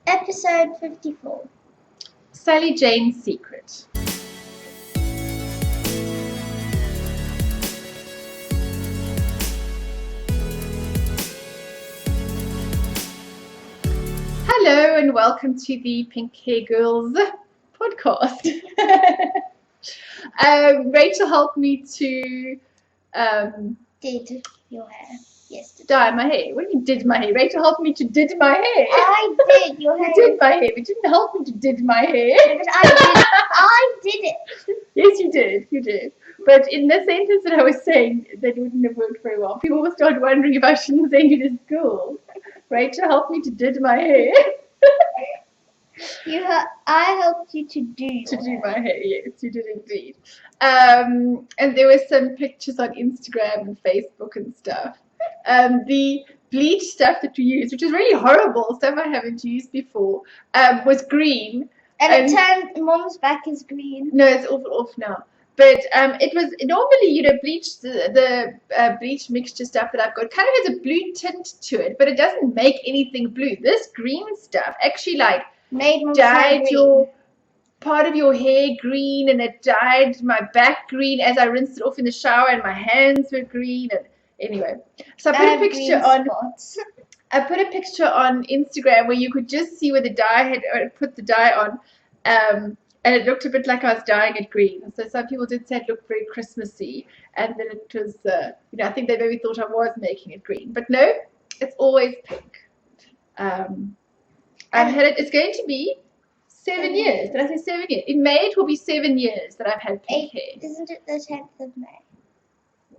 Episode 54. Sally Jane's Secret. Hello and welcome to the Pink Hair Girls podcast. Rachel helped me to Did your hair yesterday? dye my hair. What do you mean did my hair? Rachel helped me to did my hair. I did your hair. You did my hair, but you didn't help me to did my hair. But I did it. Yes, you did. You did. But in the sentence that I was saying, that wouldn't have worked very well. People will start wondering if I shouldn't send you to school. Rachel helped me to did my hair. I helped you to do My hair, yes, you did indeed. And there were some pictures on Instagram and Facebook and stuff. The bleach stuff that we used, which is really horrible, stuff I haven't used before, was green. And it turned, Mom's back is green. No, it's all off now. But it was normally, bleach, the bleach mixture stuff that I've got kind of has a blue tint to it, but it doesn't make anything blue. This green stuff actually dyed your part of your hair green, and it dyed my back green as I rinsed it off in the shower, and my hands were green. And anyway, so I put a picture on Instagram where you could just see where the dye had put the dye on. And it looked a bit like I was dyeing it green. So some people did say it looked very Christmassy. And then it was, I think they maybe thought I was making it green. But no, it's always pink. I've had it, it's going to be 7 years. Did I say 7 years? In May it will be 7 years that I've had pink hair. Isn't it the 10th of May?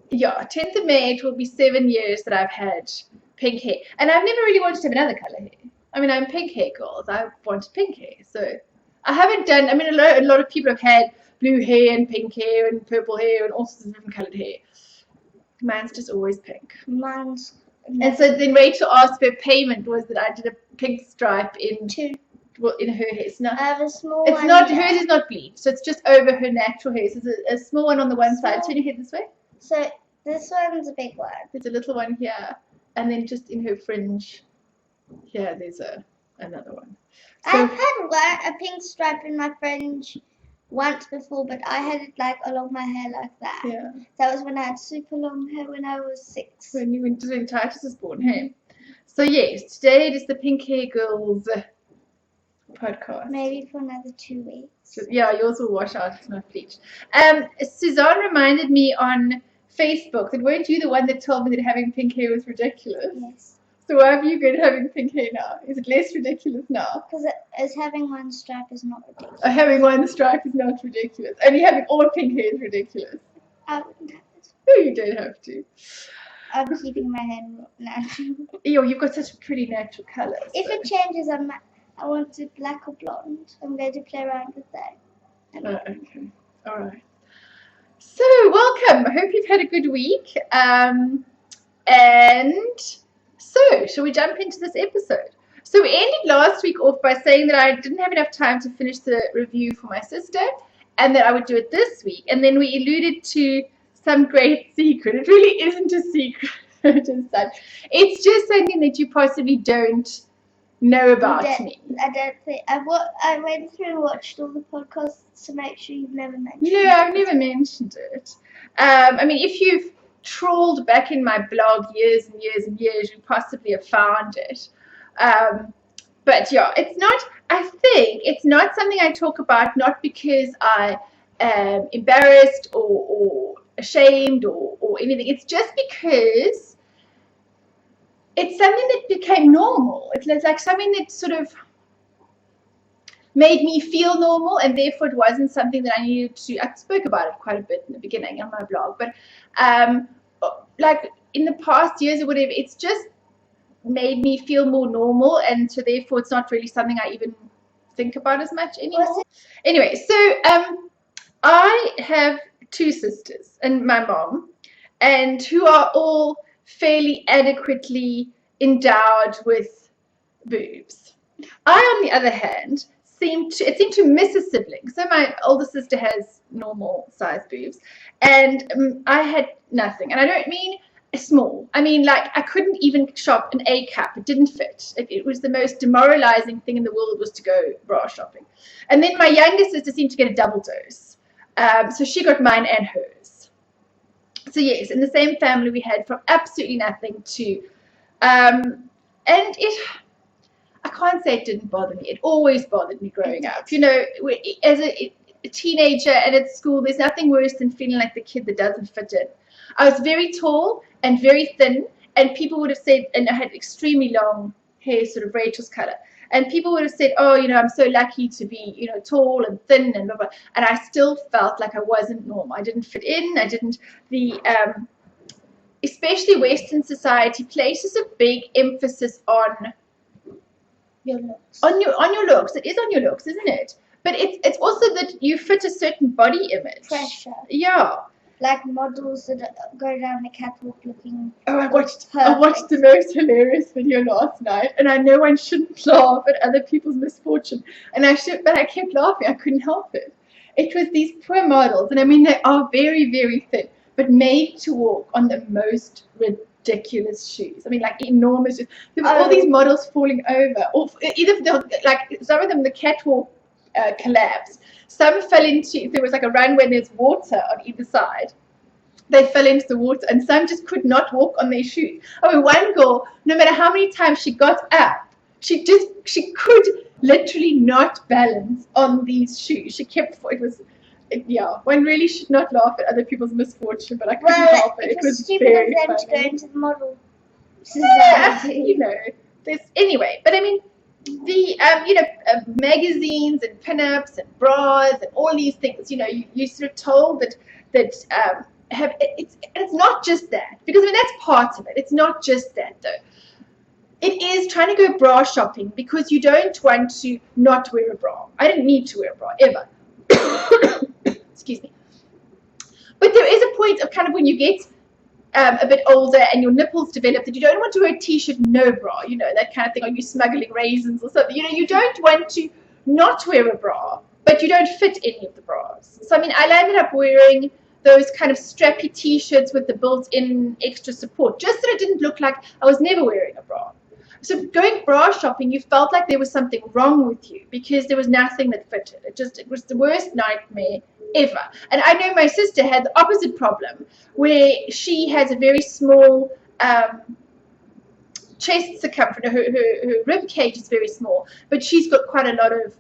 Yeah, 10th of May it will be 7 years that I've had pink hair. And I've never really wanted to have another colour hair. I mean, I'm pink hair girls. I wanted pink hair, so... I haven't done, a lot of people have had blue hair and pink hair and purple hair and all sorts of different coloured hair. Mine's just always pink. And so then Rachel asked for payment was that I did a pink stripe in her hair. It's not, I have a small it's one. not, hers is not bleached, so it's just over her natural hair. So it's a small one on the one side. Turn your head this way. So this one's a big one. There's a little one here. And then just in her fringe here, there's another one. So, I've had a pink stripe in my fringe once before, but I had it along my hair like that. yeah. That was when I had super long hair when I was 6. When you went to when Titus was born, hey? So yes, today it is the Pink Hair Girls podcast. Maybe for another 2 weeks. So, yeah, yours will wash out, it's not bleached. Suzanne reminded me on Facebook that weren't you the one that told me that having pink hair was ridiculous? Yes. So why have you got having pink hair now? Is it less ridiculous now? Because having one stripe is not ridiculous. Having one stripe is not ridiculous. Only having all pink hair is ridiculous. I wouldn't have it. No, you don't have to. I'm keeping my hair natural. You've got such pretty natural colours. If it changes, I want it black or blonde. I'm going to play around with that. Okay. All right. So, welcome. I hope you've had a good week. So, shall we jump into this episode? So, we ended last week off by saying that I didn't have enough time to finish the review for my sister and that I would do it this week. And then we alluded to some great secret. It really isn't a secret as such. It's just something that you possibly don't know about me. I don't think. I went through and watched all the podcasts to make sure you've never mentioned it. No, I've never mentioned it. If you've trawled back in my blog years and years and years, you possibly have found it. But yeah, it's not, I think it's not something I talk about, not because I am embarrassed or ashamed or anything. It's just because it's something that became normal. It's like something that sort of made me feel normal, and therefore it wasn't something that I needed to. I spoke about it quite a bit in the beginning on my blog, but in the past years or whatever, it's just made me feel more normal, and so therefore it's not really something I even think about as much anymore. Anyway, so I have 2 sisters and my mom, and who are all fairly adequately endowed with boobs. I, on the other hand, seem to miss a sibling. So my older sister has normal size boobs, and I had nothing. And I don't mean small. I mean, like, I couldn't even shop an A cup. It didn't fit. It was the most demoralizing thing in the world, was to go bra shopping. And then my younger sister seemed to get a double dose. So she got mine and hers. So yes, in the same family we had from absolutely nothing to, and I can't say it didn't bother me. It always bothered me growing up. You know, as a teenager and at school, there's nothing worse than feeling like the kid that doesn't fit in. I was very tall and very thin, and people would have said, and I had extremely long hair, sort of Rachel's color. And people would have said, oh, you know, I'm so lucky to be, you know, tall and thin and blah, blah. And I still felt like I wasn't normal. I didn't fit in. I didn't, especially Western society places a big emphasis on your looks. On your looks. It is on your looks, isn't it? But it's also that you fit a certain body image. Pressure. Yeah. Like models that go down the catwalk looking. Oh, I watched the most hilarious video last night, and I know one shouldn't laugh at other people's misfortune, but I kept laughing. I couldn't help it. It was these poor models, and I mean, they are very, very thin, but made to walk on the most ridiculous shoes. I mean, like, enormous shoes. There were all these models falling over, or either like some of them the catwalk collapsed. Some fell into, if there was like a runway and there's water on either side, they fell into the water, and some just could not walk on their shoes. I mean, one girl, no matter how many times she got up, she could literally not balance on these shoes. Yeah, one really should not laugh at other people's misfortune, but I couldn't help it. It was stupid very of them funny. to go into the model society. society. You know, anyway, but I mean, the magazines and pinups and bras and all these things, you know, you're sort of told that it's not just that, because I mean, that's part of it. It's not just that, though. It is trying to go bra shopping because you don't want to not wear a bra. I didn't need to wear a bra ever. Excuse me. But there is a point of kind of when you get a bit older and your nipples develop, that you don't want to wear a t-shirt, no bra, you know, that kind of thing. Are you smuggling raisins or something? You know, you don't want to not wear a bra, but you don't fit any of the bras. So I mean, I landed up wearing those kind of strappy t-shirts with the built-in extra support, just so it didn't look like I was never wearing a bra. So going bra shopping, you felt like there was something wrong with you because there was nothing that fitted. It was the worst nightmare ever. And I know my sister had the opposite problem, where she has a very small chest circumference. Her rib cage is very small, but she's got quite a lot of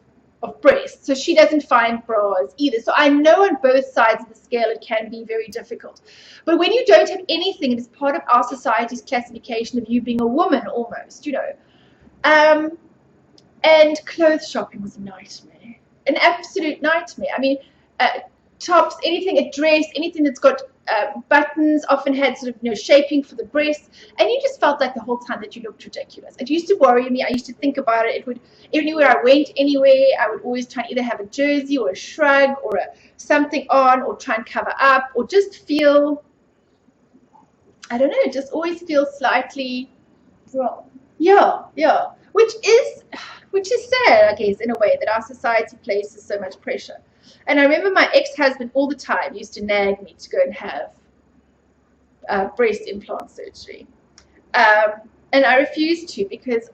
breasts, so she doesn't find bras either. So I know on both sides of the scale it can be very difficult. But when you don't have anything, it is part of our society's classification of you being a woman almost, you know. And clothes shopping was a nightmare, an absolute nightmare. I mean, tops, anything, a dress, anything that's got buttons, often had sort of, you know, shaping for the breasts, and you just felt like the whole time that you looked ridiculous. It used to worry me. I used to think about it. It would, anywhere I went, anywhere, I would always try and either have a jersey or a shrug or something on, or try and cover up, or just feel, I don't know, just always feel slightly wrong. Yeah, which is sad, I guess, in a way, that our society places so much pressure. And I remember my ex-husband all the time used to nag me to go and have breast implant surgery. And I refused to because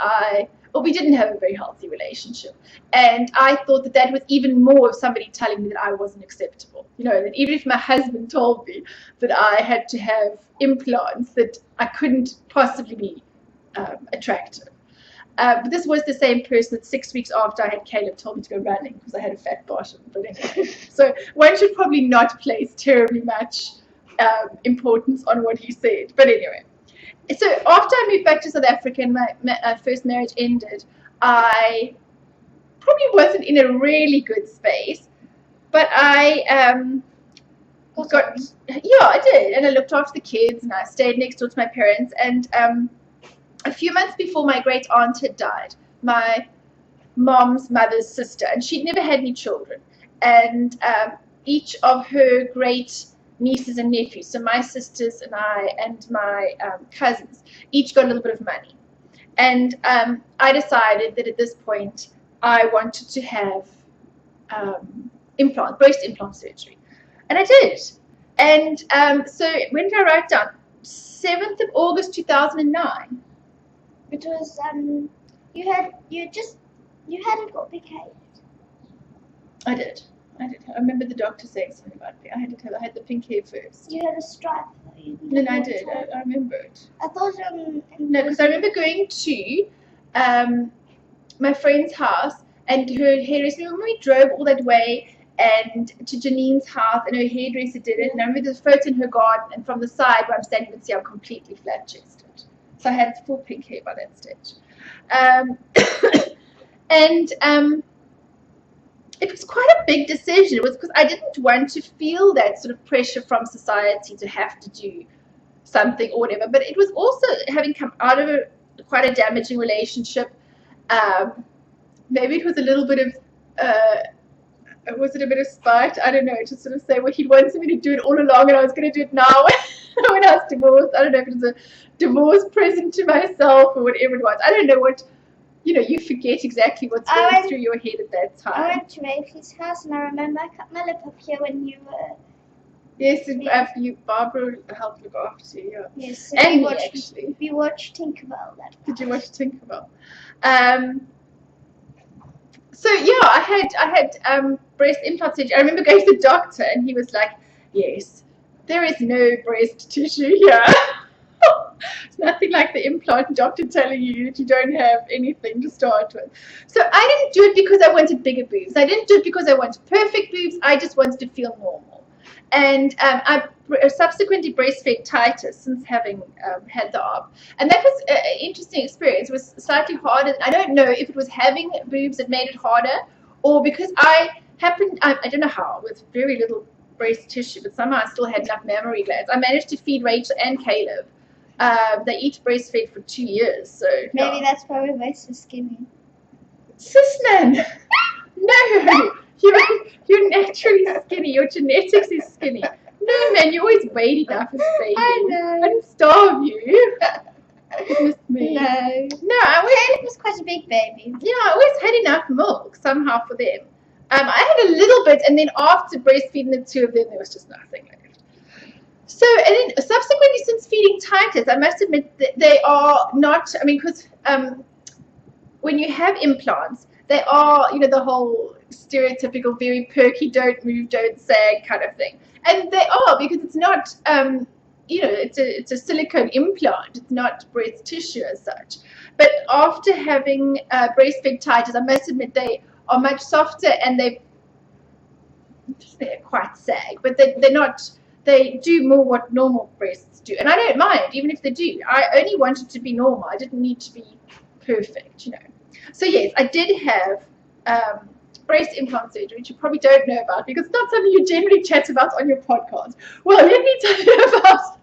we didn't have a very healthy relationship. And I thought that was even more of somebody telling me that I wasn't acceptable. You know, that even if my husband told me that I had to have implants, that I couldn't possibly be attractive. But this was the same person that 6 weeks after I had Caleb told me to go running because I had a fat bottom. But anyway, so one should probably not place terribly much importance on what he said. But anyway, so after I moved back to South Africa and my first marriage ended, I probably wasn't in a really good space. But I I did, and I looked after the kids, and I stayed next door to my parents, and a few months before my great aunt had died, my mom's mother's sister, and she'd never had any children, and each of her great nieces and nephews, so my sisters and I and my cousins, each got a little bit of money, and I decided that at this point I wanted to have breast implant surgery, and I did. And so when did I write down? 7th of August 2009. It was you hadn't got big hair. I did. I remember the doctor saying something about me. I had the pink hair first. You had a stripe. Then I did. I remember it. I thought No, because I remember going to my friend's house and her hairdresser. Remember we drove all that way and to Janine's house and her hairdresser did it. And I remember there's a photo in her garden and from the side where I'm standing, you can see I'm completely flat chested. So I had full pink hair by that stage. And it was quite a big decision. It was because I didn't want to feel that sort of pressure from society to have to do something or whatever. But it was also having come out of quite a damaging relationship. Maybe it was a little bit of, was it a bit of spite? I don't know, to sort of say, well, he wanted me to do it all along and I was going to do it now when I was divorced. I don't know if it was a divorce present to myself or whatever it was. I don't know what, you forget exactly what's going through your head at that time. I went to Rafie's house and I remember I cut my lip up here when you were... Yes, Barbara helped look after you. Yeah. Yes, so and we watched Tinkerbell that time. Did you watch Tinkerbell? So yeah, I had breast implant surgery. I remember going to the doctor and he was like, "Yes, there is no breast tissue here." It's nothing like the implant doctor telling you that you don't have anything to start with. So I didn't do it because I wanted bigger boobs. I didn't do it because I wanted perfect boobs. I just wanted to feel normal. And I subsequently breastfed tighter since having had the op. And that was an interesting experience. It was slightly harder. I don't know if it was having boobs that made it harder or because I don't know how, with very little breast tissue, but somehow I still had enough mammary glands. I managed to feed Rachel and Caleb. They each breastfed for 2 years. So maybe that's probably why we're so skinny. Sis-man! No! You're naturally skinny. Your genetics is skinny. No, man, you're always weighed enough as a baby. I know. I didn't starve you. Goodness me. No, Caleb was quite a big baby. Yeah, I always had enough milk somehow for them. I had a little bit, and then after breastfeeding the two of them, there was just nothing left. So, and then subsequently, since feeding Titus, I must admit that they are not, because when you have implants, they are, the whole stereotypical, very perky, don't move, don't sag kind of thing. And they are, because it's not, it's a silicone implant. It's not breast tissue as such. But after having breastfed Titus, I must admit they are much softer and they're quite sag, but they're not. They do more what normal breasts do, and I don't mind even if they do. I only wanted to be normal. I didn't need to be perfect, So yes, I did have breast implant surgery, which you probably don't know about because it's not something you generally chat about on your podcast. Well, let me tell you about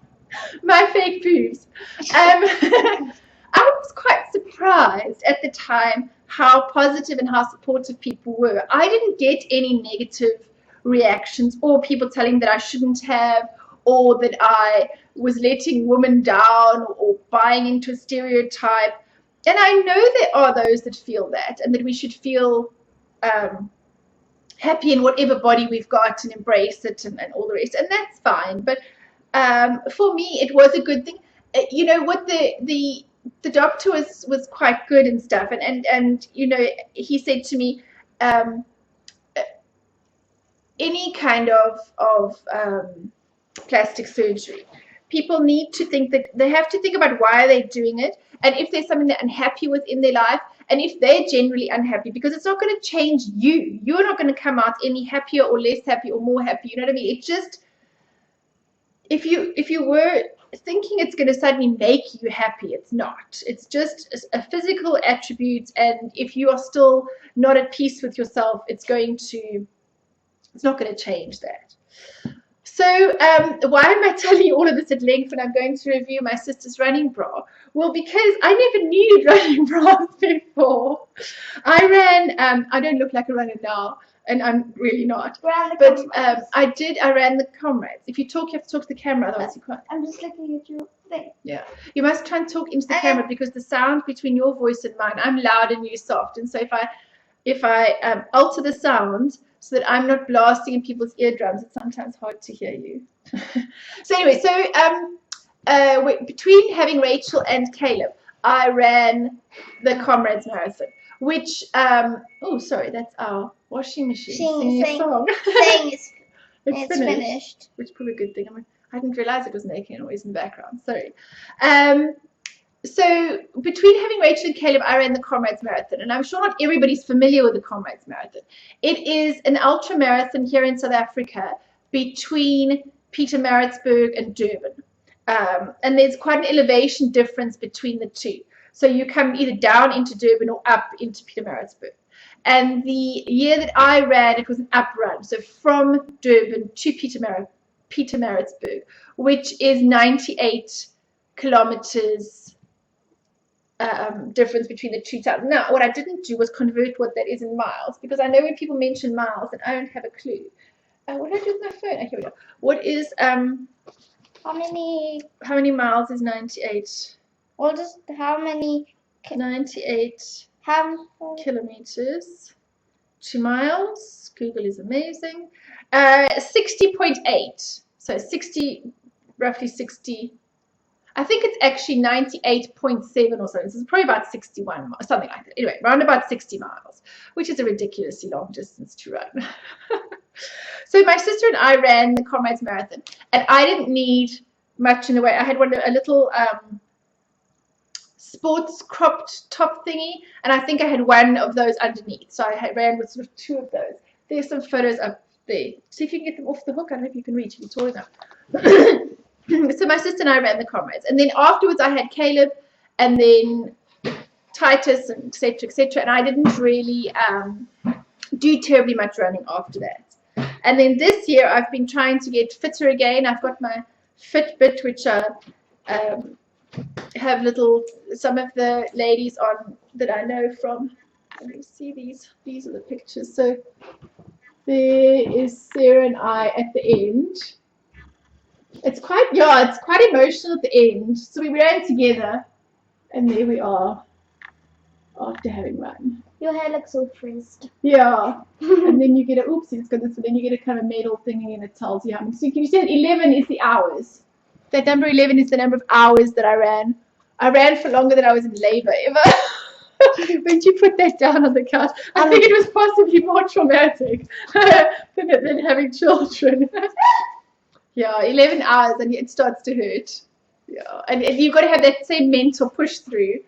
my fake boobs. I was quite surprised at the time how positive and how supportive people were. I didn't get any negative reactions or people telling me that I shouldn't have or that I was letting women down or buying into a stereotype. And I know there are those that feel that and that we should feel happy in whatever body we've got and embrace it and all the rest. And that's fine. But for me, it was a good thing. What the doctor was quite good and stuff. And he said to me, any kind of plastic surgery, people need to think that they have to think about why they're doing it and if there's something they're unhappy with in their life and if they're generally unhappy, because it's not going to change you. You're not going to come out any happier or less happy or more happy. You know what I mean? It just, if you were thinking it's going to suddenly make you happy, it's not. It's just a physical attribute, and if you are still not at peace with yourself, it's not going to change that. So why am I telling you all of this at length when I'm going to review my sister's running bra? Well, because I never needed running bras before. I ran, I don't look like a runner now, and I'm really not. But I ran the comrades. If you talk, you have to talk to the camera, otherwise you can't. I'm just looking at your thing. Yeah. You must try and talk into the camera because the sound between your voice and mine, I'm loud and you soft. And so if I alter the sound so that I'm not blasting in people's eardrums, it's sometimes hard to hear you. So anyway, between having Rachel and Caleb, I ran the Comrades Marathon, which oh, sorry, that's our washing machine singing a song. Saying It's finished. Which is probably a good thing. I didn't realize it was making a noise in the background. Sorry. So between having Rachel and Caleb, I ran the Comrades Marathon, and I'm sure not everybody's familiar with the Comrades Marathon. It is an ultra marathon here in South Africa between Pietermaritzburg and Durban. And there's quite an elevation difference between the two. So you come either down into Durban or up into Pietermaritzburg. And the year that I ran, it was an up run. So from Durban to Pietermaritzburg, which is 98 kilometers difference between the two towns. Now, what I didn't do was convert what that is in miles, because I know when people mention miles and I don't have a clue. What did I do with my phone? Here we go. What is how many miles is 98? Well, just how many 98 kilometers. 2 miles. Google is amazing. 60.8. So 60, roughly 60. I think it's actually 98.7 or something. So it's probably about 61, something like that. Anyway, around about 60 miles, which is a ridiculously long distance to run. So my sister and I ran the Comrades Marathon, and I didn't need much in the way. I had a little sports cropped top thingy, and I think I had one of those underneath. So I ran with sort of 2 of those. There's some photos up there. See if you can get them off the hook. I don't know if you can reach. If it's tall enough. So my sister and I ran the Comrades, and then afterwards I had Caleb, and then Titus, and etc. And I didn't really do terribly much running after that. And then this year I've been trying to get fitter again. I've got my Fitbit, which I have some of the ladies on that I know from. Let me see these. These are the pictures. So there is Sarah and I at the end. It's quite emotional at the end. So we ran together, and there we are after having run. Your hair looks all frizzed. Yeah. And then you get it's got this, then you get a kind of medal thingy, and it tells you how many. So you said 11 is the hours. That number 11 is the number of hours that I ran. I ran for longer than I was in labor ever. When you put that down on the couch, I think it was possibly more traumatic than having children. Yeah, 11 hours, and it starts to hurt. Yeah, and you've got to have that same mental push through.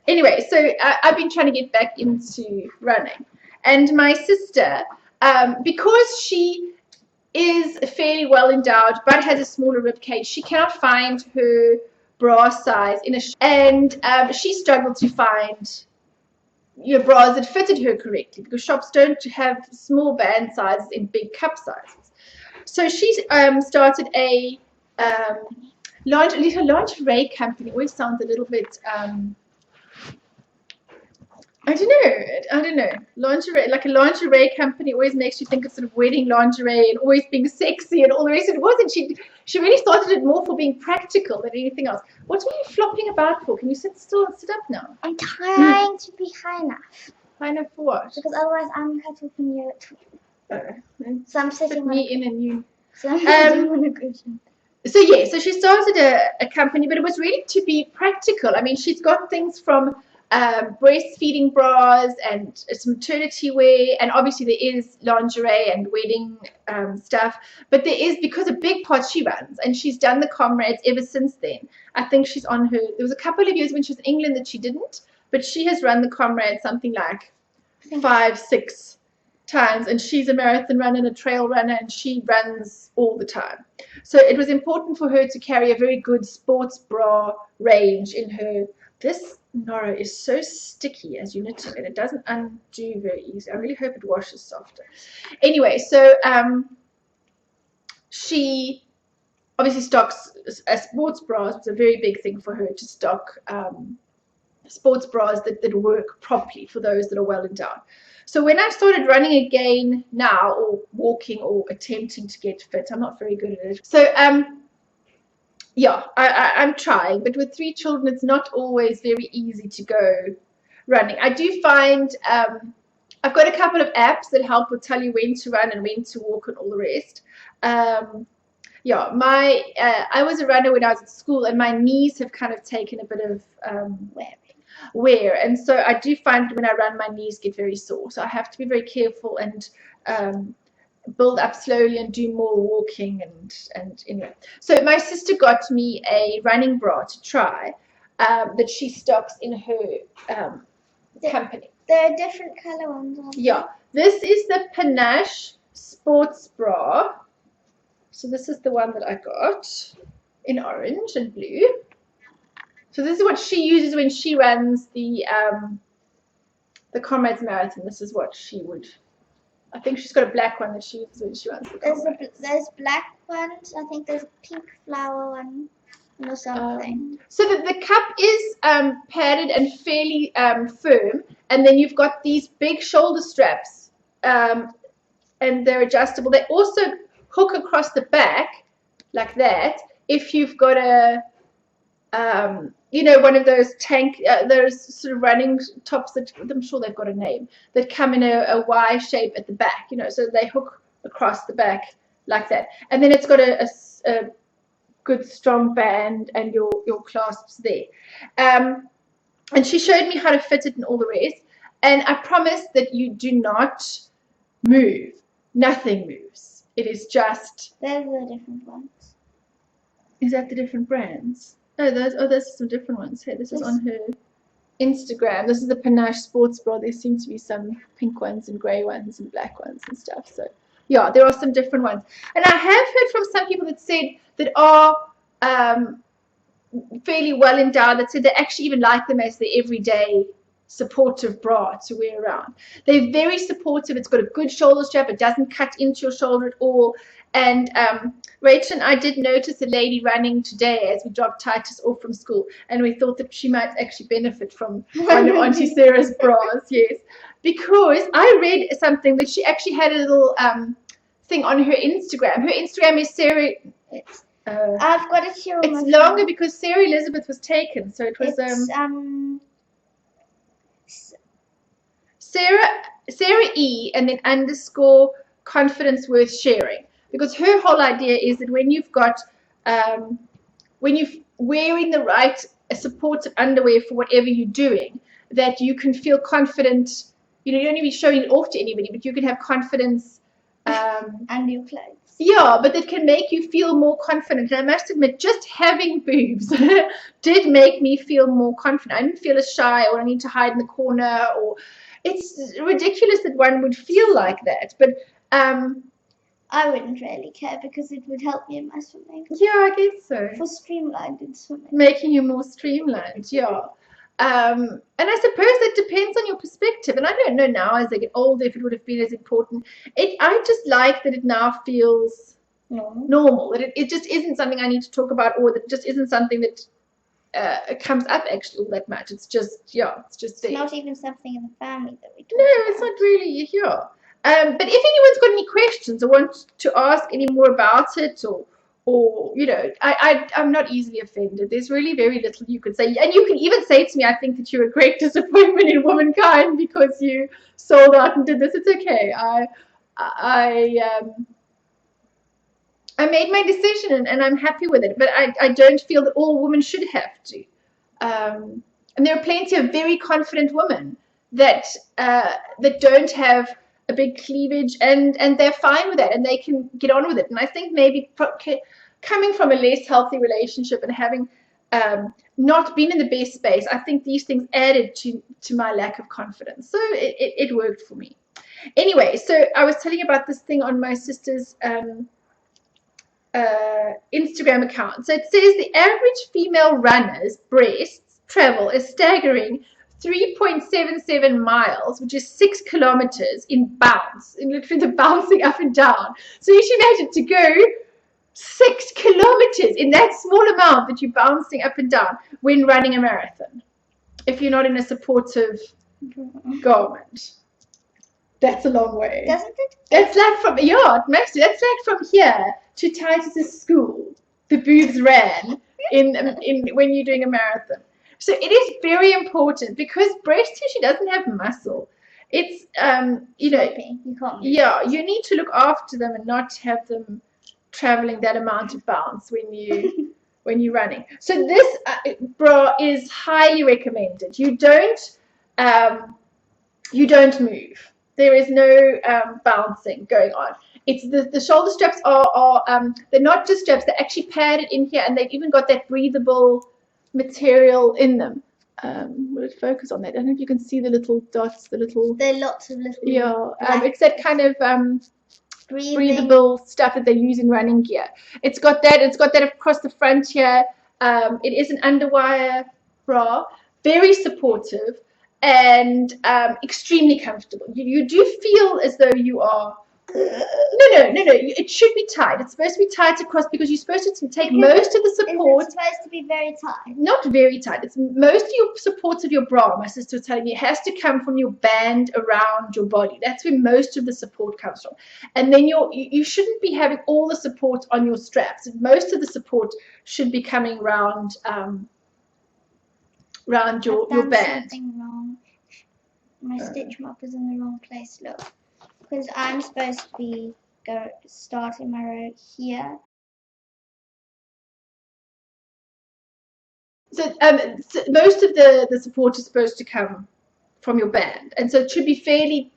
Anyway, so I've been trying to get back into running. And my sister, because she is fairly well endowed but has a smaller rib cage, she cannot find her bra size and she struggled to find bras that fitted her correctly, because shops don't have small band sizes in big cup sizes. So she started a little lingerie company. It always sounds a little bit I don't know. Lingerie, like a lingerie company, always makes you think of sort of wedding lingerie and always being sexy and all the rest. It wasn't. She really started it more for being practical than anything else. What are you flopping about for? Can you sit still and sit up now? I'm trying to be high enough. High enough for what? Because otherwise I'm going to talk in you. So I'm sitting me in and you. So I'm sitting on a cushion. So yeah, so she started a company, but it was really to be practical. I mean, she's got things from breastfeeding bras and some maternity wear, and obviously there is lingerie and wedding stuff, but there is, because a big part she runs, and she's done the Comrades ever since then. I think she's on her, there was a couple of years when she was in England that she didn't, but she has run the Comrades something like 5-6 times, and she's a marathon runner and a trail runner, and she runs all the time. So it was important for her to carry a very good sports bra range in her. This Nora is so sticky as you knit it, and it doesn't undo very easy. I really hope it washes softer. Anyway, so she obviously stocks sports bras. It's a very big thing for her to stock sports bras that work properly for those that are well endowed. So when I started running again now, or walking, or attempting to get fit, I'm not very good at it. So yeah, I'm trying, but with 3 children, it's not always very easy to go running. I do find I've got a couple of apps that help with tell you when to run and when to walk and all the rest. yeah, I was a runner when I was at school, and my knees have kind of taken a bit of wear, and so I do find that when I run, my knees get very sore. So I have to be very careful and build up slowly and do more walking and anyway. So my sister got me a running bra to try that she stocks in her company. There are different color ones, aren't Yeah, this is the Panache sports bra. So this is the one that I got in orange and blue. So this is what she uses when she runs the Comrades Marathon. This is what she would. I think she's got a black one that she uses when she runs the Comrades. There's black ones. I think there's a pink flower one or something. So the cup is padded and fairly firm, and then you've got these big shoulder straps, and they're adjustable. They also hook across the back like that if you've got a one of those those sort of running tops that I'm sure they've got a name, that come in a Y shape at the back, so they hook across the back like that, and then it's got a good strong band and your clasps there, and she showed me how to fit it and all the rest, and I promise that you do not move. Nothing moves. It is just. They're the different ones. Is that the different brands? Oh, those are some different ones. Hey, this is on her Instagram. This is the Panache sports bra. There seem to be some pink ones and grey ones and black ones and stuff. So, yeah, there are some different ones. And I have heard from some people that said that are fairly well endowed, that said they actually even like them as their everyday supportive bra to wear around. They're very supportive. It's got a good shoulder strap. It doesn't cut into your shoulder at all. And Rachel and I did notice a lady running today as we dropped Titus off from school, and we thought that she might actually benefit from one of Auntie Sarah's bras, yes. Because I read something that she actually had a little thing on her Instagram. Her Instagram is Sarah. I've got it here. It's longer because Sarah Elizabeth was taken, so it was Sarah E and then underscore confidence worth sharing. Because her whole idea is that when you've got, when you're wearing the right supportive underwear for whatever you're doing, that you can feel confident. You don't need to be showing it off to anybody, but you can have confidence. And your clothes. Yeah, but it can make you feel more confident. And I must admit, just having boobs did make me feel more confident. I didn't feel as shy or I need to hide in the corner, or it's ridiculous that one would feel like that. But I wouldn't really care because it would help me in my swimming. Yeah, I guess so. For streamlined in swimming. Making you more streamlined, yeah. And I suppose that depends on your perspective. And I don't know now as I get older if it would have been as important. I just like that it now feels normal. That it just isn't something I need to talk about, or that it just isn't something that comes up actually all that much. It's just, it's just there. It's not even something in the family that we talk about. It's not really, but if anyone's got any questions or want to ask any more about it, or I'm not easily offended. There's really very little you could say, and you can even say to me, I think that you're a great disappointment in womankind because you sold out and did this. It's okay. I made my decision and I'm happy with it, but I don't feel that all women should have to. And there are plenty of very confident women that don't have a big cleavage, and they're fine with that, and they can get on with it. And I think maybe coming from a less healthy relationship and having not been in the best space, I think these things added to my lack of confidence. So it worked for me. Anyway, so I was telling you about this thing on my sister's Instagram account. So it says the average female runner's breasts travel a staggering 3.77 miles, which is 6 kilometers in bounce, in literally the bouncing up and down. So you should imagine to go 6 kilometers in that small amount that you're bouncing up and down when running a marathon, if you're not in a supportive garment. That's a long way. Doesn't it? That's like from, that's like from here to Titus's school. The boobs ran in when you're doing a marathon. So it is very important because breast tissue doesn't have muscle. It's you can't. Yeah, you need to look after them and not have them traveling that amount of bounce when you're running. So this bra is highly recommended. You don't move. There is no bouncing going on. It's the shoulder straps are they're not just straps, they're actually padded in here, and they've even got that breathable material in them. Will it focus on that? I don't know if you can see the little dots, There are lots of little. Yeah, it's that kind of breathable stuff that they use in running gear. It's got that across the front here. It is an underwire bra, very supportive and extremely comfortable. You do feel as though you are. No. It should be tight. It's supposed to be tight across because you're supposed to take most of the support. It's supposed to be very tight. Not very tight. It's most of your support of your bra. My sister was telling me it has to come from your band around your body. That's where most of the support comes from. And then you shouldn't be having all the support on your straps. Most of the support should be coming around your band. Something wrong. My stitch mark is in the wrong place. Look. Because I'm supposed to be starting my row here. So most of the support is supposed to come from your band, and so it should be fairly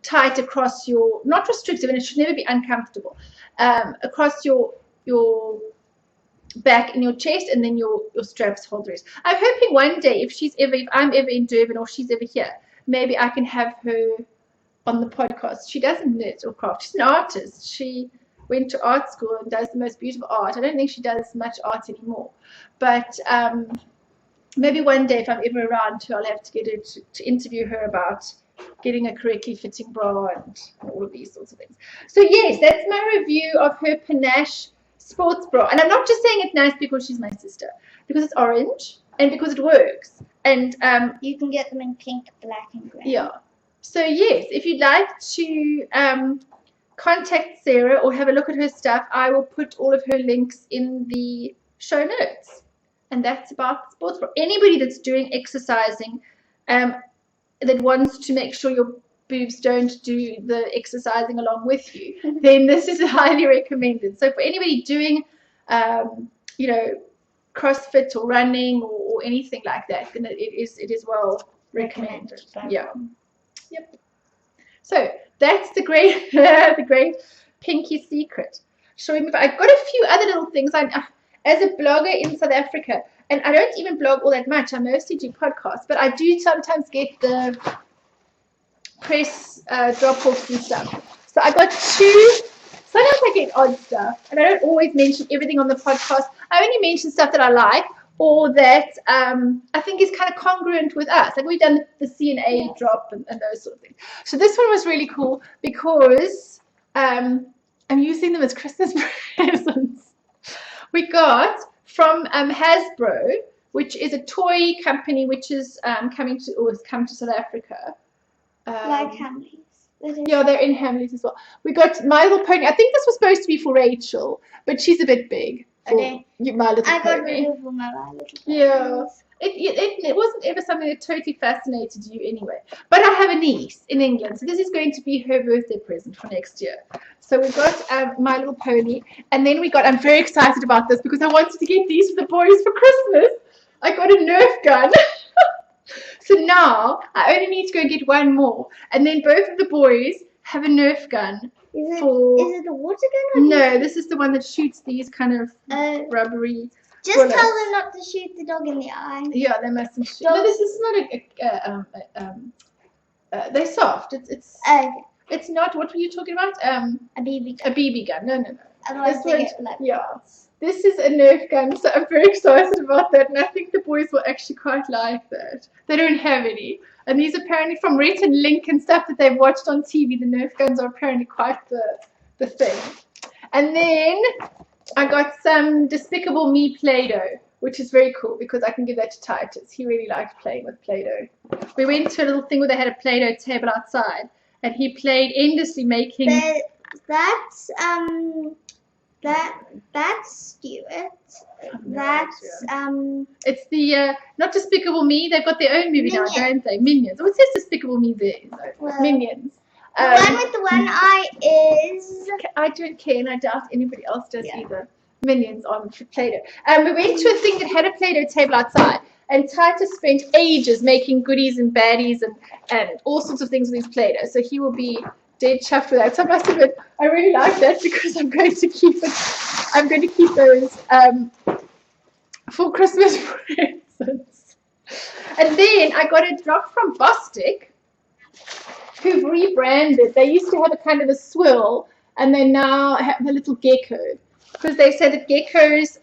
tight across your, not restrictive, and it should never be uncomfortable, across your back and your chest, and then your straps hold the rest. I'm hoping one day if I'm ever in Durban or she's ever here, maybe I can have her on the podcast. She doesn't knit or craft. She's an artist. She went to art school and does the most beautiful art. I don't think she does much art anymore. But maybe one day if I'm ever around her, I'll have to get her to interview her about getting a correctly fitting bra and all of these sorts of things. So yes, that's my review of her Panache sports bra. And I'm not just saying it's nice because she's my sister, because it's orange and because it works. And you can get them in pink, black, and grey. Yeah. So yes, if you'd like to contact Sarah or have a look at her stuff, I will put all of her links in the show notes. And that's about sports bra. Anybody that's doing exercising that wants to make sure your boobs don't do the exercising along with you, then this is highly recommended. So for anybody doing, CrossFit or running or anything like that, then it is well recommended. Yeah. Yep. So that's the great pinky secret. Shall we move on? I've got a few other little things. As a blogger in South Africa, and I don't even blog all that much. I mostly do podcasts, but I do sometimes get the press drop-offs and stuff. So I got two. Sometimes I get odd stuff, and I don't always mention everything on the podcast. I only mention stuff that I like or that I think is kind of congruent with us. Like we've done the CNA drop and those sort of things. So this one was really cool because I'm using them as Christmas presents. We got from Hasbro, which is a toy company which is has come to South Africa. Like Hamleys. Yeah, they're in Hamleys as well. We got My Little Pony. I think this was supposed to be for Rachel, but she's a bit big. Okay. My Little Pony. I got rid of all my Little Ponies. Yeah. It wasn't ever something that totally fascinated you anyway. But I have a niece in England, so this is going to be her birthday present for next year. So we got My Little Pony, and then I'm very excited about this because I wanted to get these for the boys for Christmas. I got a Nerf gun. So now I only need to go and get one more, and then both of the boys have a Nerf gun. Is it a water gun? No, this is the one that shoots these kind of rubbery. Just tell them not to shoot the dog in the eye. Yeah, they mustn't shoot. No, this is not they're soft. It's okay. It's not. What were you talking about? A BB gun. A BB gun. No. Otherwise they get blood. Yeah. This is a Nerf gun, so I'm very excited about that, and I think the boys will actually quite like that. They don't have any, and these apparently from Rhett and Link and stuff that they've watched on TV, the Nerf guns are apparently quite the thing. And then I got some Despicable Me Play-Doh, which is very cool because I can give that to Titus. He really likes playing with Play-Doh. We went to a little thing where they had a Play-Doh table outside, and he played endlessly making. That's Stuart. That's It's the not Despicable Me. They've got their own movie now, don't they? Minions. Oh, it says Despicable Me there. Well, Minions. The one with the one eye is... I don't care, and I doubt anybody else does either. Minions on Play-Doh. We went to a thing that had a Play-Doh table outside, and Titus spent ages making goodies and baddies and all sorts of things with his Play-Doh. So he will be dead chuffed with that. So I must admit, I really like that because I'm going to keep it. I'm going to keep those for Christmas presents. And then I got a drop from Bostik, who've rebranded. They used to have a kind of a swirl, and they now have a little gecko, because they said that geckos,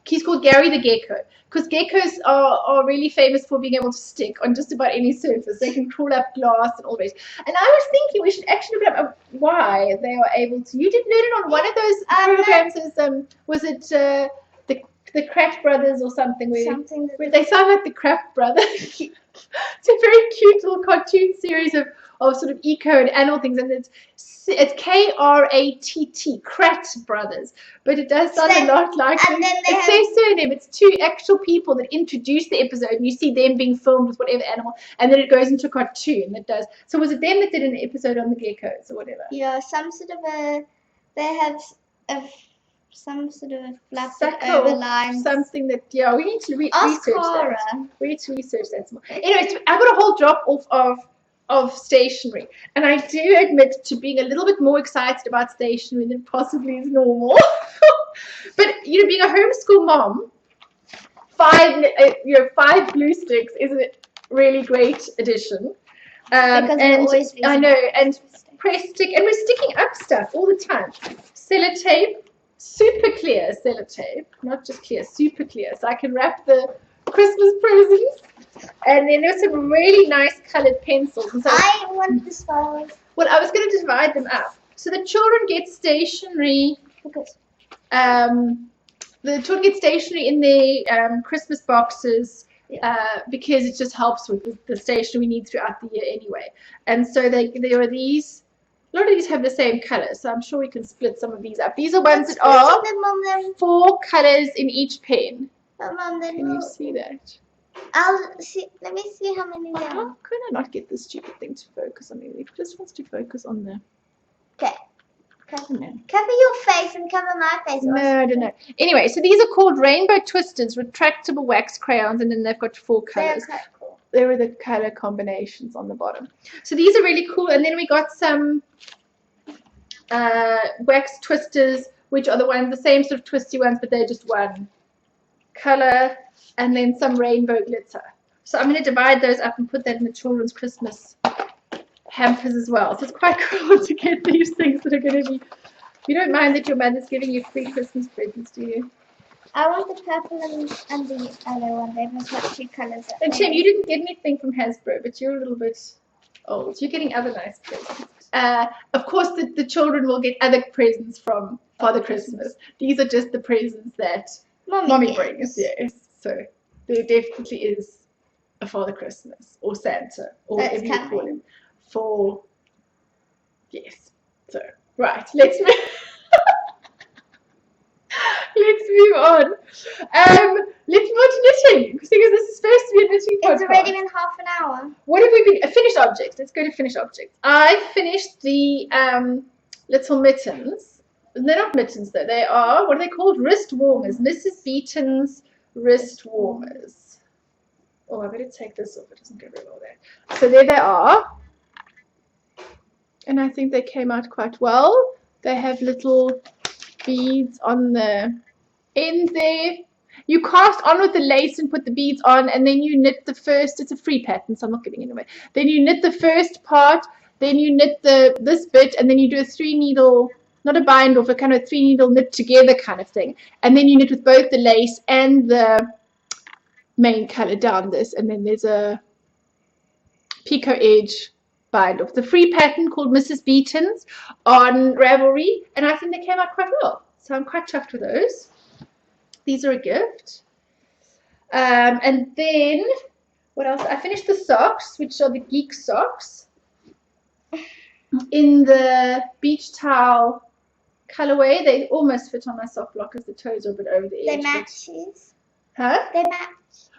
he's called Gary the Gecko, because geckos are really famous for being able to stick on just about any surface. They can crawl up glass and all that. And I was thinking we should actually look up why they are able to. You did learn it on one of those programs. Was it the Kraft Brothers or something? Where they sound like the Kraft Brothers. It's a very cute little cartoon series of sort of eco and animal things, and it's Kratt, Kratt Brothers, but it does sound a lot like it's their surname. It's two actual people that introduce the episode, and you see them being filmed with whatever animal, and then it goes into a cartoon that does. So was it them that did an episode on the geckos or whatever? Yeah, some sort of they have some sort of a flat over line. Something that, we need to research that. We need to research that more. Anyways, I got a whole drop off of stationery, and I do admit to being a little bit more excited about stationery than possibly is normal. But being a homeschool mom, 5 glue sticks is a really great addition. Because I know, and press stick, and we're sticking up stuff all the time. Sellotape. Super clear sellotape, not just clear, super clear, so I can wrap the Christmas presents. And then there's some really nice colored pencils. And so I want this one. Well, I was going to divide them up. So the children get stationery. The children get stationery in their Christmas boxes because it just helps with the stationery we need throughout the year anyway. And so there are these. A lot of these have the same color, so I'm sure we can split some of these up. These are ones that are 4 colors in each pen. Can you see that? I'll see. Let me see how many there are. How could I not get this stupid thing to focus on me? It just wants to focus on the... Okay. Cover your face and cover my face. No. Anyway, so these are called Rainbow Twisters, retractable wax crayons, and then they've got 4 colors. They're quite cool. There are the color combinations on the bottom. So these are really cool. And then we got some wax twisters, which are the same sort of twisty ones, but they're just one color. And then some rainbow glitter. So I'm going to divide those up and put that in the children's Christmas hampers as well. So it's quite cool to get these things that are going to be... You don't mind that your mother's giving you free Christmas presents, do you? I want the purple and the other one. They must have 2 colors. And Tim, you didn't get anything from Hasbro, but you're a little bit old. You're getting other nice presents. Of course, the children will get other presents from Father Christmas. These are just the presents that Mommy brings. Yes. So there definitely is a Father Christmas or Santa or whatever you call him. Yes. So, right. Let's move on. Let's move on to knitting, because this is supposed to be a knitting podcast. It's already been half an hour. What have we been? Finished objects. Let's go to finished objects. I finished the little mittens. They're not mittens though. They are, what are they called? Wrist warmers. Mrs. Beaton's wrist warmers. Oh, I better take this off. It doesn't go very well there. So there they are. And I think they came out quite well. They have little beads on the end there. You cast on with the lace and put the beads on, and then you knit the first. It's a free pattern, so I'm not giving it away. Then you knit the first part, then you knit this bit, and then you do a 3-needle, not a bind off, a kind of 3-needle knit together kind of thing. And then you knit with both the lace and the main color down this, and then there's a picot edge bind off. The free pattern called Mrs. Beaton's on Ravelry, and I think they came out quite well. So I'm quite chuffed with those. These are a gift. And then, what else? I finished the socks, which are the geek socks, in the beach towel colorway. They almost fit on my sock block because the toes are a bit over the edge. They match shoes? Huh? They match?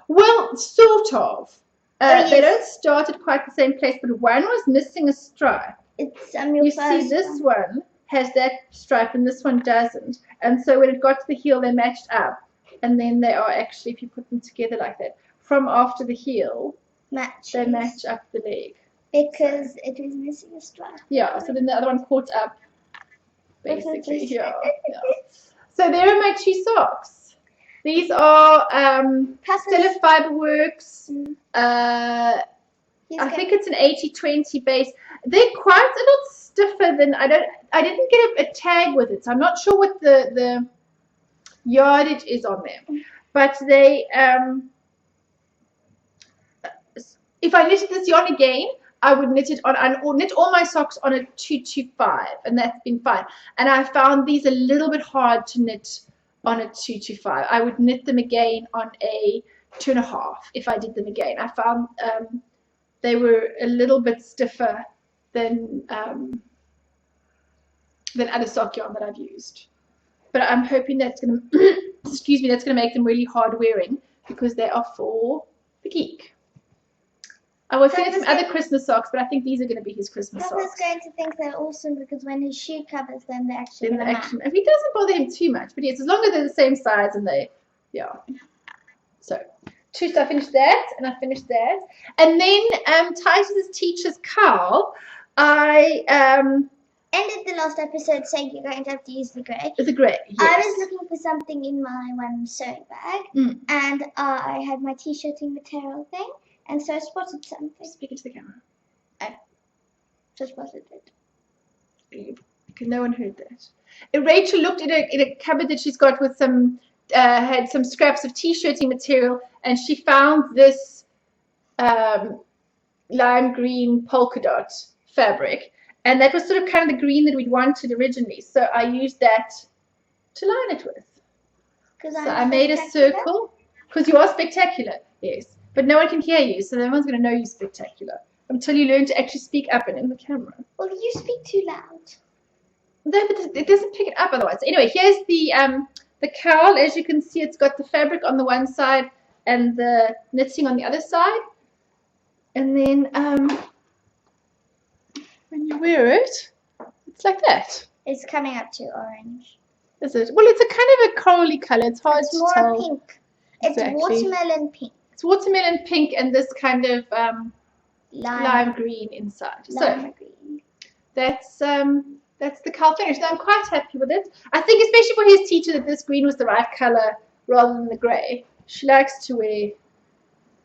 Well, sort of. Yes. They don't start at quite the same place, but one was missing a stripe. It's your You first see, this one has that stripe and this one doesn't. And so when it got to the heel, they matched up. And then they are actually, if you put them together like that, from after the heel, they match up the leg. Because it was missing a stripe. Yeah, so then the other one caught up, basically. Yeah. So there are my 2 socks. These are Stella Fiberworks. I think it's an 80-20 base. They're quite a lot stiffer than I didn't get a tag with it, so I'm not sure what the yardage is on them. But they if I knitted this yarn again, I would knit it on or knit all my socks on a 225, and that's been fine. And I found these a little bit hard to knit on a 225. I would knit them again on a 2.5 if I did them again. I found they were a little bit stiffer than other sock yarn that I've used. But I'm hoping that's going to, excuse me, that's going to make them really hard wearing because they are for the geek. I was thinking some other Christmas socks, but I think these are going to be his Christmas socks. Papa's going to think they're awesome because when his shoe covers them, they're actually going to match. If he doesn't bother him too much, but yes, as long as they're the same size and they, yeah. So, I finished that, and I finished that. And then Titus's teacher's cowl, I ended the last episode saying you're going to have to use the grey. The grey, yes. I was looking for something in my one sewing bag, and I had my t-shirting material thing, and so I spotted something. Speak into the camera. I just spotted it. No one heard that. Rachel looked in a cupboard that she's got with some, had some scraps of t-shirting material, and she found this lime green polka dot fabric. And that was sort of kind of the green that we'd wanted originally. So I used that to line it with. So I made a circle. Because you are spectacular, yes. But no one can hear you, so no one's going to know you're spectacular until you learn to actually speak up and in the camera. Well, you speak too loud. No, but it doesn't pick it up otherwise. Anyway, here's the cowl. As you can see, it's got the fabric on the one side and the knitting on the other side. And then when you wear it, it's like that. It's coming up to orange. Is it? Well, it's a kind of a corally color. It's hard to tell. It's more pink. It's watermelon pink. It's watermelon pink and this kind of lime green inside. Lime green. That's the cowl finish. Now I'm quite happy with it. I think especially for his teacher that this green was the right color rather than the grey. She likes to wear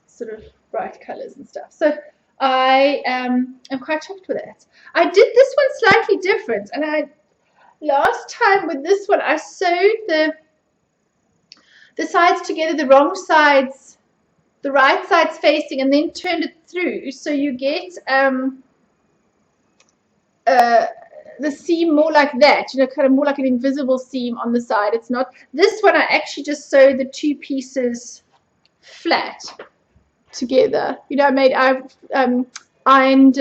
sort of bright colors and stuff. So I am quite chuffed with it. I did this one slightly different, and last time with this one I sewed the sides together, the wrong sides, the right sides facing, and then turned it through, so you get the seam more like that, you know, kind of more like an invisible seam on the side. It's not this one. I actually just sewed the 2 pieces flat together. You know, I ironed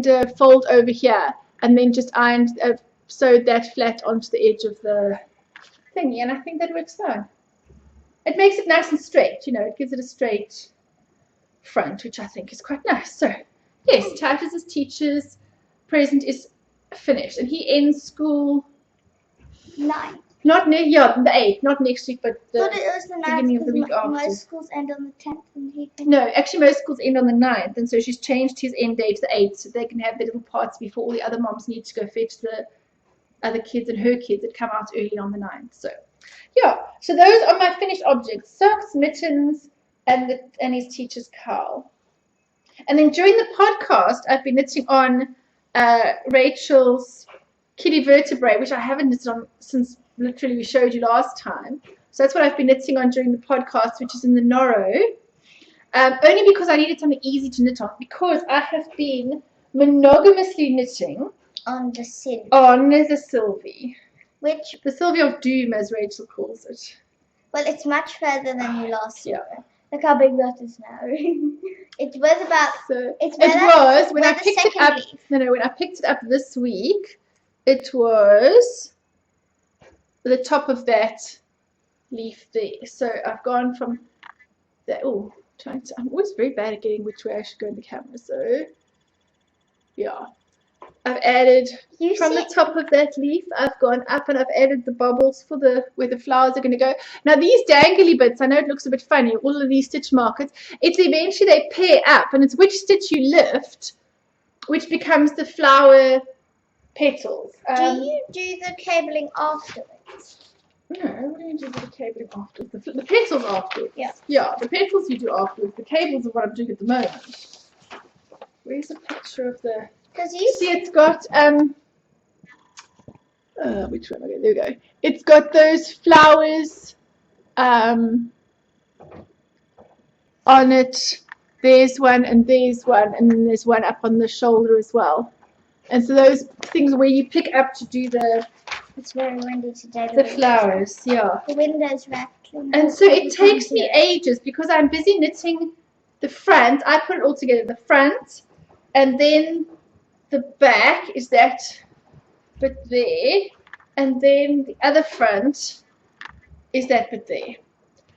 a fold over here, and then just sewed that flat onto the edge of the thingy, and I think that works fine. It makes it nice and straight, you know, it gives it a straight front, which I think is quite nice. So, yes, Titus's teacher's present is finished, and he ends school 9. The 8th, not next week, but the beginning of the week after. Most schools end on the 10th, and he finished. No, actually most schools end on the 9th, and so she's changed his end date to the 8th, so they can have their little parts before all the other moms need to go fetch the other kids and her kids that come out early on the 9th. So, yeah, so those are my finished objects: socks, mittens, and his teacher's cowl. And then during the podcast, I've been knitting on Rachel's kitty vertebrae, which I haven't knitted on since literally we showed you last time. So that's what I've been knitting on during the podcast, which is in the Noro. Only because I needed something easy to knit on, because I have been monogamously knitting on the Sylvie. The Sylvie of Doom, as Rachel calls it. Well, it's much further than you last saw. Look how big that is now. It was about. When I picked it up. When I picked it up this week, it was the top of that leaf there. So I've gone from that. I'm always very bad at getting which way I should go in the camera. So Yeah. I've added You from the see, top of that leaf, I've gone up and I've added the bubbles for the where the flowers are going to go. Now these dangly bits, I know it looks a bit funny, all of these stitch markers, it's eventually they pair up and it's which stitch you lift, which becomes the flower petals. do you do the cabling afterwards? No, what do you do with the cabling afterwards? The petals afterwards. Yeah. Yeah, the petals you do afterwards. The cables are what I'm doing at the moment. Where's a picture of the... Because you See, it's got which one? Okay, there we go. It's got those flowers on it. There's one and there's one, and then there's one up on the shoulder as well. And so those things where you pick up to do it's very windy today. the flowers, yeah. The window's rattling. And so it takes me ages because I'm busy knitting the front. I put it all together, the front, and then the back is that bit there, and then the other front is that bit there.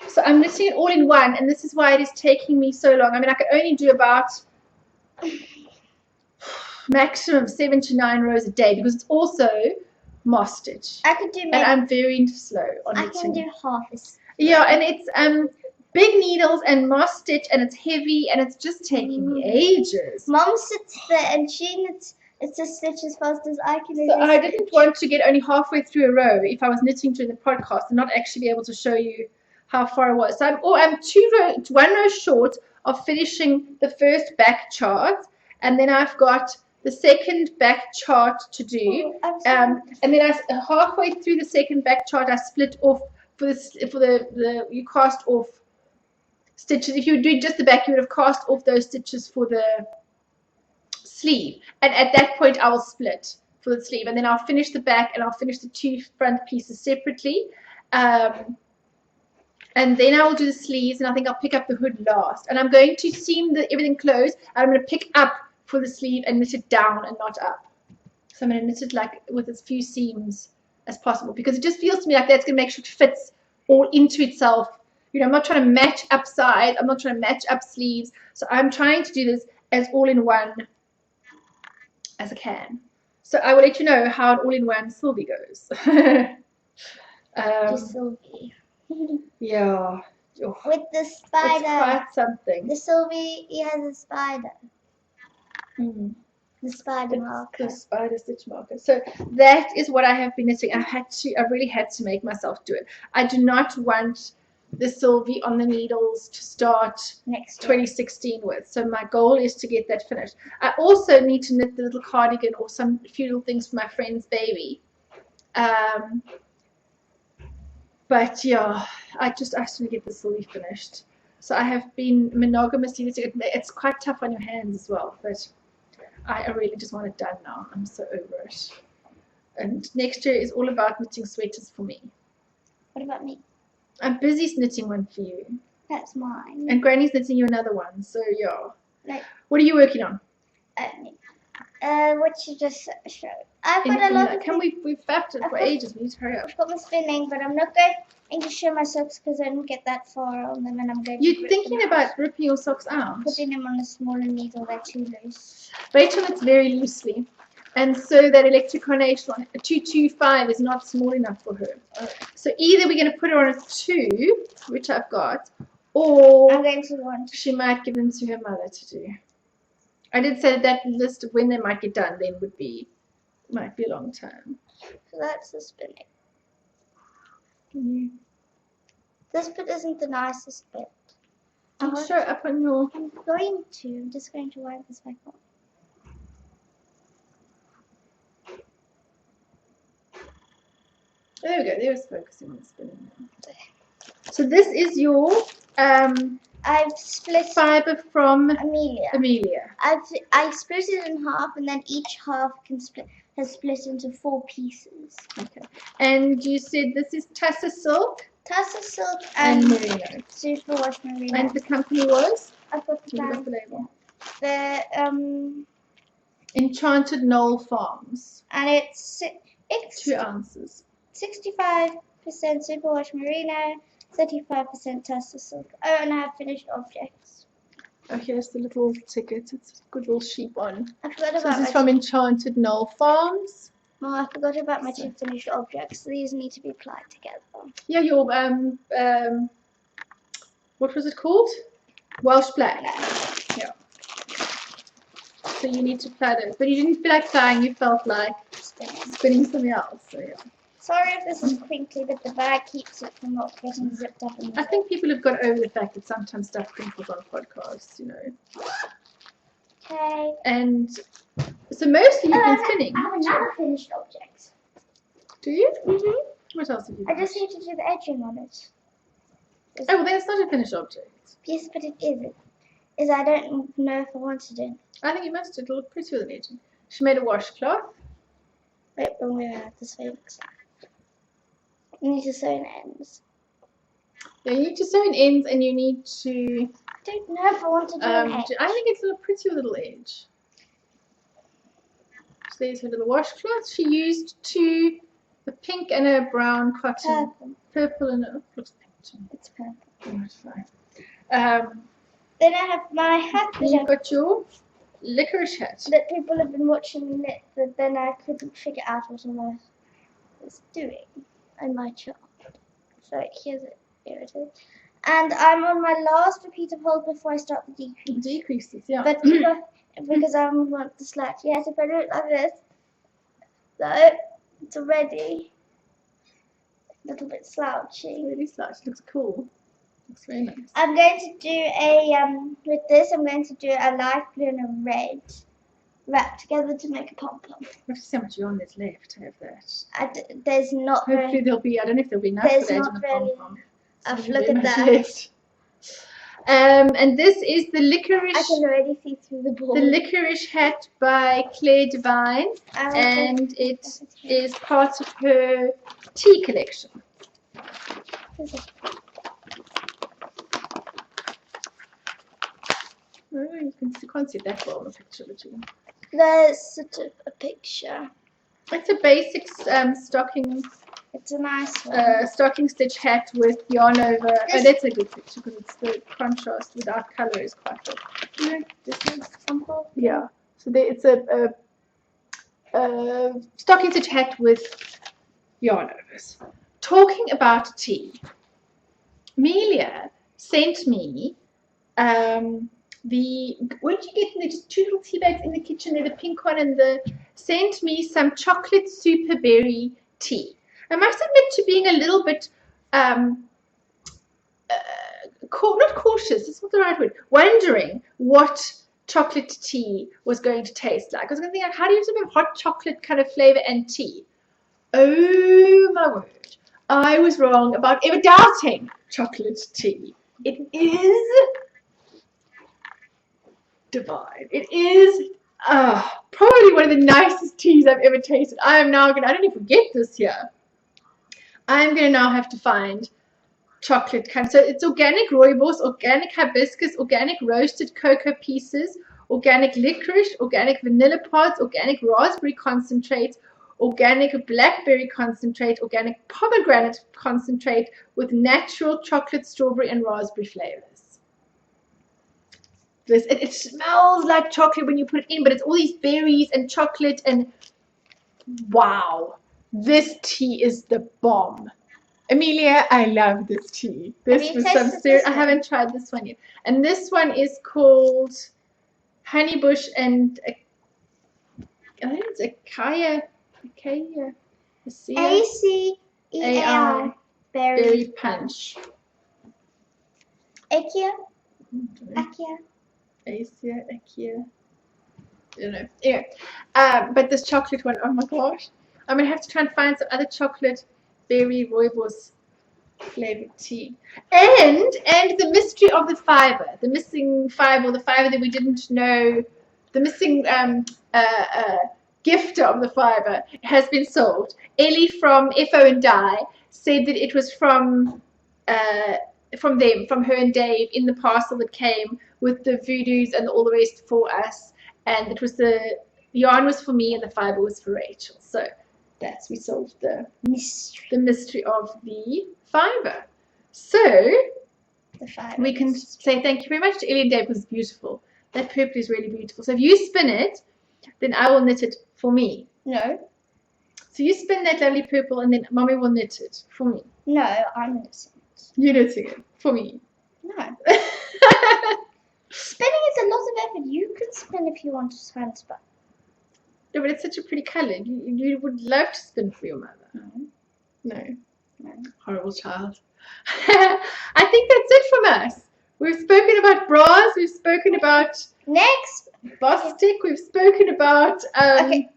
So I'm knitting it all in one, and this is why it is taking me so long. I mean, I can only do about maximum 7 to 9 rows a day because it's also moss stitch. I could do maybe, and I'm very slow on I knitting. can do half a Yeah, and it's big needles and moss stitch, and it's heavy, and it's just taking me ages. Mom sits there and she knits. It's a stitch as fast as I can. So I didn't want to get only halfway through a row if I was knitting during the podcast and not actually be able to show you how far I was. So I'm one row short of finishing the first back chart, and then I've got the second back chart to do. And then halfway through the second back chart, I split off for the you cast off stitches. If you were doing just the back, you would have cast off those stitches for the sleeve, and at that point I will split for the sleeve, and then I'll finish the back and I'll finish the two front pieces separately, and then I will do the sleeves, and I think I'll pick up the hood last, and I'm going to seam everything closed, and I'm going to pick up for the sleeve and knit it down and not up. So I'm going to knit it like with as few seams as possible, because it just feels to me like that's going to make sure it fits all into itself. You know, I'm not trying to match up sides, I'm not trying to match up sleeves, so I'm trying to do this as all in one as I can. So I will let you know how an all-in-one Sylvie goes. Sylvie. Yeah. Oh, with the spider. It's quite something. The Sylvie, he has a spider. Mm. The spider marker. The spider stitch marker. So that is what I have been knitting. I really had to make myself do it. I do not want the Sylvie on the needles to start next 2016 with. So my goal is to get that finished. I also need to knit the little cardigan or some few little things for my friend's baby. But yeah, I just asked to get the Sylvie finished. So I have been monogamously knitting. It's quite tough on your hands as well, but I really just want it done now. I'm so over it. And next year is all about knitting sweaters for me. What about me? I'm busy knitting one for you. That's mine. And Granny's knitting you another one. So yeah. Like, what are you working on? What you just showed. I've got a lot of. We've fapped it for ages. We need to hurry up. I've got my spinning, but I'm not going to show my socks because I didn't get that far on them, and I'm going. You're thinking about ripping your socks out? Putting them on a smaller needle. They're too loose. Rachel knits very loosely. And so that electric carnation on 225 is not small enough for her. So either we're going to put her on a 2, which I've got, or I'm going to want. She might give them to her mother to do. I did say that list of when they might get done then might be a long time. So that's the spinning. Can you? This bit isn't the nicest bit. I'll show up on your. I'm going to. I'm just going to wipe this back on. There we go. There's focusing on the spinning. So this is your I've split fiber from Amelia. I split it in half, and then each half has split into 4 pieces. Okay. And you said this is Tussar silk. Tussar silk and merino. Superwash merino. And the company was? I've got the label. The Enchanted Knoll Farms. And it's 2 ounces. 65% superwash merino, 35% Tussar silk. Oh, and I have finished objects. Oh, here's the little ticket. It's a good little sheep on. I forgot So about this is from Enchanted Knoll Farms. Mom, I forgot about my two finished objects. These need to be applied together. Yeah, your what was it called? Welsh Black. Yeah. So you need to apply those. But you didn't feel like flying, you felt like spinning something else. So yeah. Sorry if this is crinkly, but the bag keeps it from not getting zipped up in the I think people have got over the fact that sometimes stuff crinkles on podcasts, you know. Okay. And so mostly you've been spinning. I have another finished object. Do you? Mm-hmm. What else have you I got? just need to do the edging on it. Oh, well, then it's not a finished object. Yes, but it is. Is I don't know if I want to do. I think you must. It'll look pretty with an edging. She made a washcloth. Wait, when we're at this way. You need to sew in ends. Yeah, you need to sew in ends and you need to... I don't know if I want to do an edge. I think it's a pretty little edge. So there's her little washcloth. She used a pink and a brown cotton. Purple and it looks pink to me. It's purple. Oh, it's fine. Then I have my hat. You've got your licorice hat. That people have been watching me knit, but then I couldn't figure out what I was doing in my chart. So here it is. And I'm on my last repeat of hold before I start the decrease. Decreases, yeah. But because I want the slack. Yes, if I do it like this, so it's already a little bit slouchy. It's really slouchy. Looks cool. Looks very nice. I'm going to do a with this. I'm going to do a light blue and a red wrap together to make a pom pom. We have to see how much yarn there's left to have that. There's not. Hopefully there'll be. I don't know if there'll be enough There's for that not in the really. pom Look at that. left. And this is the licorice. I can already see through the ball. The licorice hat by Claire Devine, and it is part of her tea collection. Oh, you can't see that well in the picture, but you. There's sort of a picture. It's a basic stocking. It's a nice one. Stocking stitch hat with yarn over. Oh, that's a good picture because it's the contrast without colour is quite good. You know, this example. Yeah. So there, it's a stocking stitch hat with yarn overs. Talking about tea, Amelia sent me where'd you get them? There's just two little tea bags in the kitchen. They're the pink one and sent me some chocolate super berry tea. I must admit to being a little bit not cautious, it's not the right word, wondering what chocolate tea was going to taste like. I was going to think, like, how do you have hot chocolate kind of flavor and tea? Oh my word, I was wrong about ever doubting chocolate tea. It is divine. It is probably one of the nicest teas I've ever tasted. I don't even forget this here. I'm going to now have to find chocolate kind. So it's organic rooibos, organic hibiscus, organic roasted cocoa pieces, organic licorice, organic vanilla pods, organic raspberry concentrate, organic blackberry concentrate, organic pomegranate concentrate with natural chocolate, strawberry, and raspberry flavors. It smells like chocolate when you put it in, but it's all these berries and chocolate and wow. This tea is the bomb. Amelia, I love this tea. This was some serious. I haven't tried this one yet. And this one is called Honeybush and I think it's Acacia ACEAI berry punch. Acacia. I don't know. Anyway, but this chocolate one, oh my gosh. I'm going to have to try and find some other chocolate berry rooibos flavored tea. And the mystery of the fiber. The missing fiber, or the fiber that we didn't know. The missing gifter of the fiber has been solved. Ellie from FO and Dye said that it was from her and Dave, in the parcel that came with the voodoos and all the rest for us. And it was the yarn was for me and the fiber was for Rachel. So we solved the mystery of the fiber. So the fire. We can say thank you very much to Ellie and Dave. It was beautiful. That purple is really beautiful. So if you spin it, then I will knit it for me. No. So you spin that lovely purple, and then Mommy will knit it for me. No, I'm knitting it. You're knitting it for me. No. Spinning is a lot of effort. You can spin if you want to try and spin. No, but it's such a pretty colour. You would love to spin for your mother. No. Horrible child. I think that's it from us. We've spoken about bras. We've spoken about next Bostik. We've spoken about okay.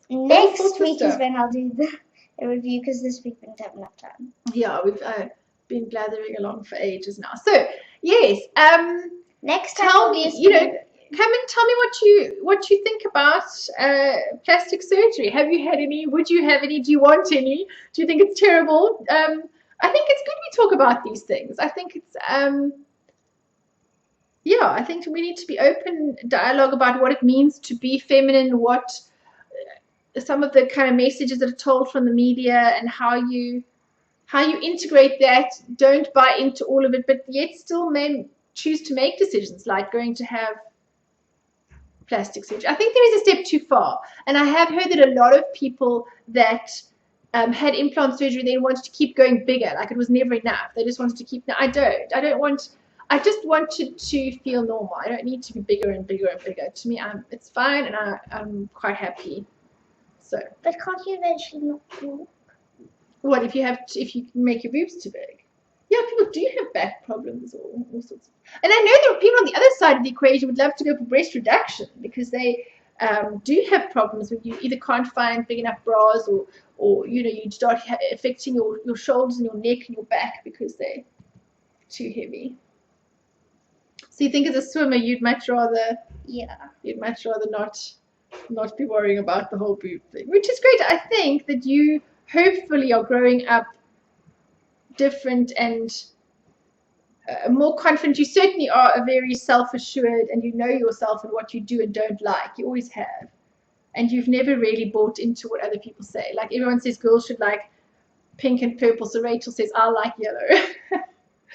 Next week stuff. is when I'll do the review because this week we didn't have enough time. Yeah, we've been blathering along for ages now. So yes, next time tell me, come and tell me what you think about plastic surgery. Have you had any? Would you have any? Do you want any? Do you think it's terrible? I think it's good we talk about these things. I think it's I think we need to be open dialogue about what it means to be feminine, what some of the kind of messages that are told from the media, and how you integrate that. Don't buy into all of it, but yet still may choose to make decisions like going to have plastic surgery. I think there is a step too far, and I have heard that a lot of people that had implant surgery then wanted to keep going bigger, like it was never enough. They just wanted to keep. No, I just wanted to feel normal. I don't need to be bigger and bigger and bigger. To me, it's fine, and I'm quite happy. So. But can't you eventually not walk? What if you make your boobs too big? Yeah, people do have back problems or all sorts of. And I know there are people on the other side of the equation who would love to go for breast reduction because they do have problems when you either can't find big enough bras or you start affecting your shoulders and your neck and your back because they're too heavy. So you think as a swimmer you'd much rather not be worrying about the whole boob thing, which is great. I think that you hopefully are growing up different and more confident. You certainly are a very self-assured, and you know yourself and what you do and don't like. You always have, and you've never really bought into what other people say. Like everyone says girls should like pink and purple, so Rachel says I like yellow.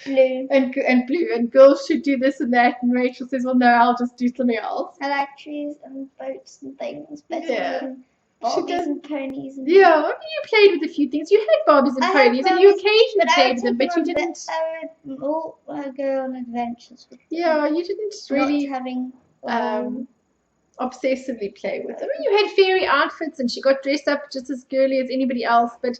Blue and blue, and girls should do this and that, and Rachel says, well no, I'll just do something else. I like trees and boats and things better than Barbies and ponies. And yeah, I mean, you played with a few things. You had Barbies and ponies, and you occasionally played with them, but you didn't. I would go on adventures with them. Yeah, you didn't really not having obsessively play with them. I mean, you had fairy outfits, and she got dressed up just as girly as anybody else. But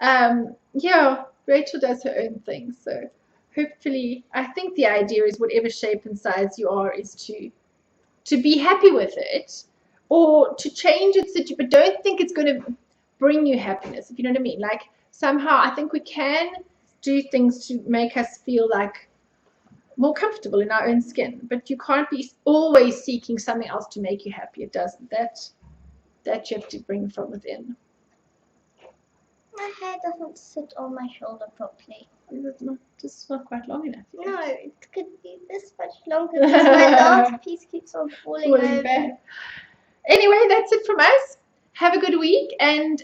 Rachel does her own thing. So hopefully, I think the idea is whatever shape and size you are is to be happy with it. Or to change it, but don't think it's going to bring you happiness, if you know what I mean. Like, somehow, I think we can do things to make us feel like more comfortable in our own skin. But you can't be always seeking something else to make you happy. It doesn't. That you have to bring from within. My hair doesn't sit on my shoulder properly. It's not quite long enough. No, it could be this much longer because my last piece keeps on falling over. Back. Anyway, that's it from us. Have a good week, and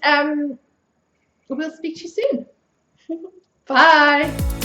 we'll speak to you soon. Bye.